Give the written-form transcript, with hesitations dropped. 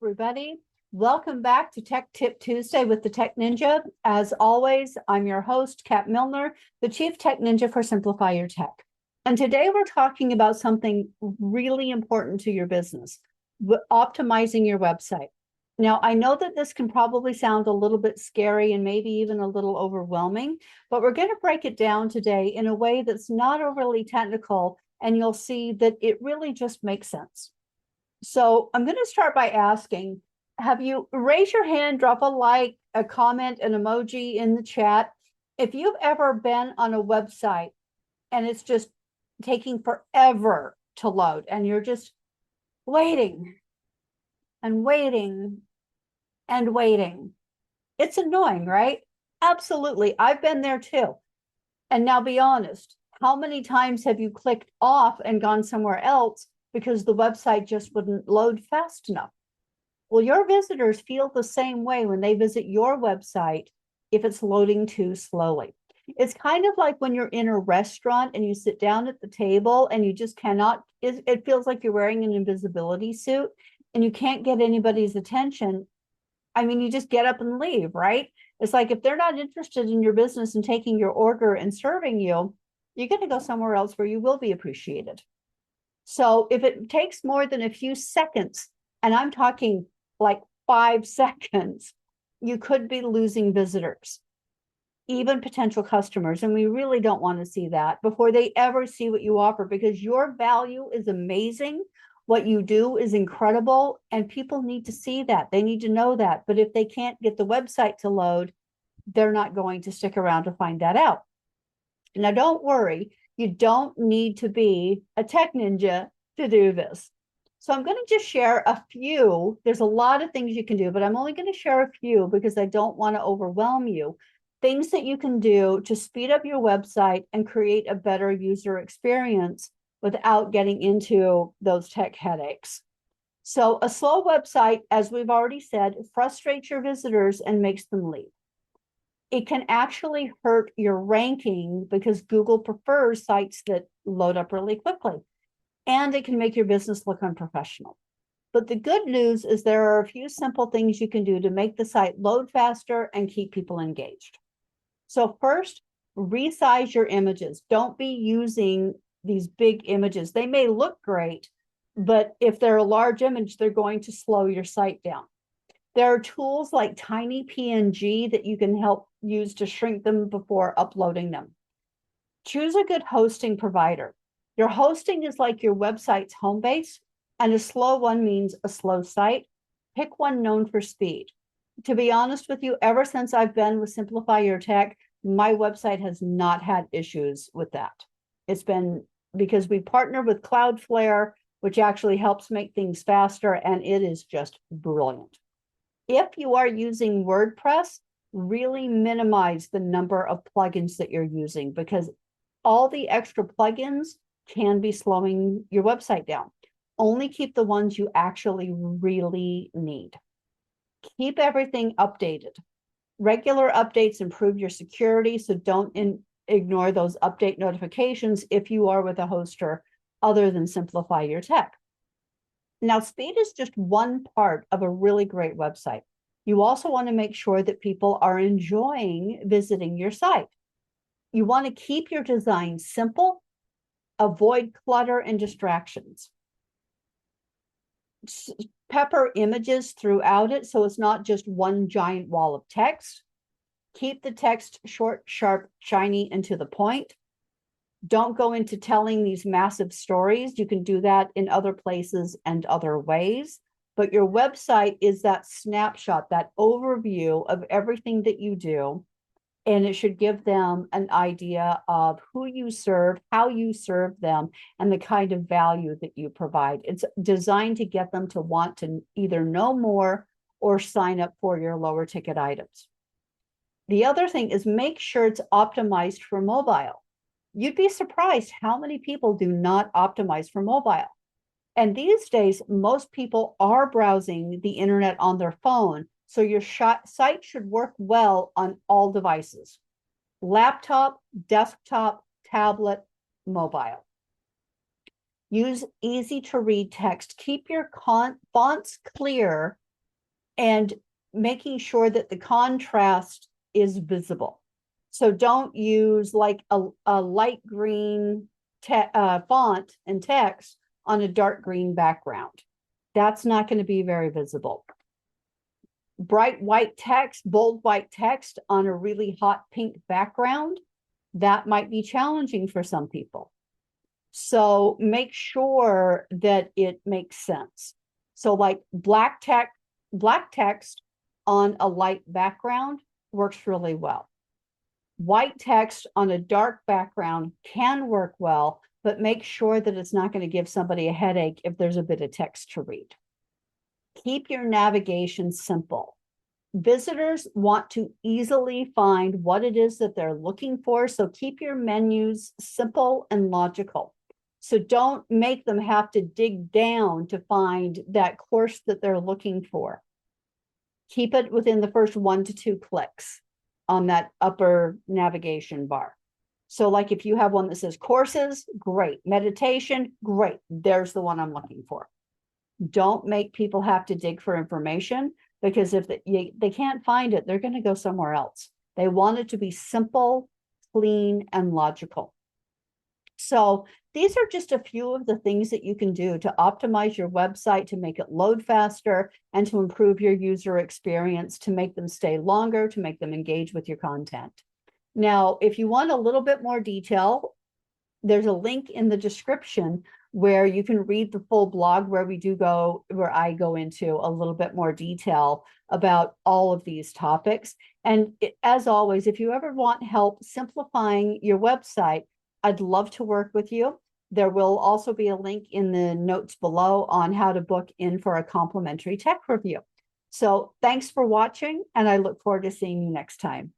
everybody. Welcome back to Tech Tip Tuesday with the Tech Ninja. As always, I'm your host, Kat Milner, the Chief Tech Ninja for Simplify Your Tech. And today we're talking about something really important to your business, optimizing your website. Now, I know that this can probably sound a little bit scary and maybe even a little overwhelming, but we're going to break it down today in a way that's not overly technical, and you'll see that it really just makes sense. So I'm going to start by asking, have you raise your hand, drop a like, a comment, an emoji in the chat. If you've ever been on a website and it's just taking forever to load and you're just waiting and waiting and waiting. It's annoying, right? Absolutely. I've been there too. And now be honest, how many times have you clicked off and gone somewhere else because the website just wouldn't load fast enough? Well, your visitors feel the same way when they visit your website if it's loading too slowly. It's kind of like when you're in a restaurant and you sit down at the table and you just cannot, it feels like you're wearing an invisibility suit and you can't get anybody's attention. I mean, you just get up and leave, right? It's like if they're not interested in your business and taking your order and serving you, you're going to go somewhere else where you will be appreciated. So if it takes more than a few seconds, and I'm talking like 5 seconds, you could be losing visitors, even potential customers. And we really don't want to see that before they ever see what you offer, because your value is amazing. What you do is incredible, and people need to see that. They need to know that. But if they can't get the website to load, they're not going to stick around to find that out. Now, don't worry. You don't need to be a tech ninja to do this. So I'm going to just share a few. There's a lot of things you can do, but I'm only going to share a few because I don't want to overwhelm you. Things that you can do to speed up your website and create a better user experience without getting into those tech headaches. So a slow website, as we've already said, frustrates your visitors and makes them leave. It can actually hurt your ranking because Google prefers sites that load up really quickly, and it can make your business look unprofessional. But the good news is there are a few simple things you can do to make the site load faster and keep people engaged. So first, resize your images. Don't be using these big images. They may look great, but if they're a large image, they're going to slow your site down. There are tools like Tiny PNG that you can help use to shrink them before uploading them. Choose a good hosting provider. Your hosting is like your website's home base, and a slow one means a slow site. Pick one known for speed. To be honest with you, ever since I've been with Simplify Your Tech, my website has not had issues with that. It's been because we partner with Cloudflare, which actually helps make things faster, and it is just brilliant. If you are using WordPress, really minimize the number of plugins that you're using, because all the extra plugins can be slowing your website down. Only keep the ones you actually really need. Keep everything updated. Regular updates improve your security, so don't ignore those update notifications if you are with a hoster other than Simplify Your Tech. Now, speed is just one part of a really great website. You also want to make sure that people are enjoying visiting your site. You want to keep your design simple, avoid clutter and distractions. Pepper images throughout it so it's not just one giant wall of text. Keep the text short, sharp, shiny, and to the point. Don't go into telling these massive stories. You can do that in other places and other ways. But your website is that snapshot, that overview of everything that you do. And it should give them an idea of who you serve, how you serve them, and the kind of value that you provide. It's designed to get them to want to either know more or sign up for your lower ticket items. The other thing is make sure it's optimized for mobile. You'd be surprised how many people do not optimize for mobile. And these days, most people are browsing the internet on their phone. So your site should work well on all devices: laptop, desktop, tablet, mobile. Use easy to read text. Keep your fonts clear and making sure that the contrast is visible. So don't use like a light green font and text on a dark green background. That's not going to be very visible. Bright white text, bold white text on a really hot pink background, that might be challenging for some people. So make sure that it makes sense. So like black text on a light background works really well. White text on a dark background can work well, but make sure that it's not going to give somebody a headache if there's a bit of text to read. Keep your navigation simple. Visitors want to easily find what it is that they're looking for, so keep your menus simple and logical. So don't make them have to dig down to find that course that they're looking for. Keep it within the first 1 to 2 clicks on that upper navigation bar. So like if you have one that says courses, great. Meditation, great. There's the one I'm looking for. Don't make people have to dig for information, because if they can't find it, they're going to go somewhere else. They want it to be simple, clean, and logical. So these are just a few of the things that you can do to optimize your website, to make it load faster, and to improve your user experience, to make them stay longer, to make them engage with your content. Now, if you want a little bit more detail, there's a link in the description where you can read the full blog where I go into a little bit more detail about all of these topics. And as always, if you ever want help simplifying your website, I'd love to work with you. There will also be a link in the notes below on how to book in for a complimentary tech review. So thanks for watching, and I look forward to seeing you next time.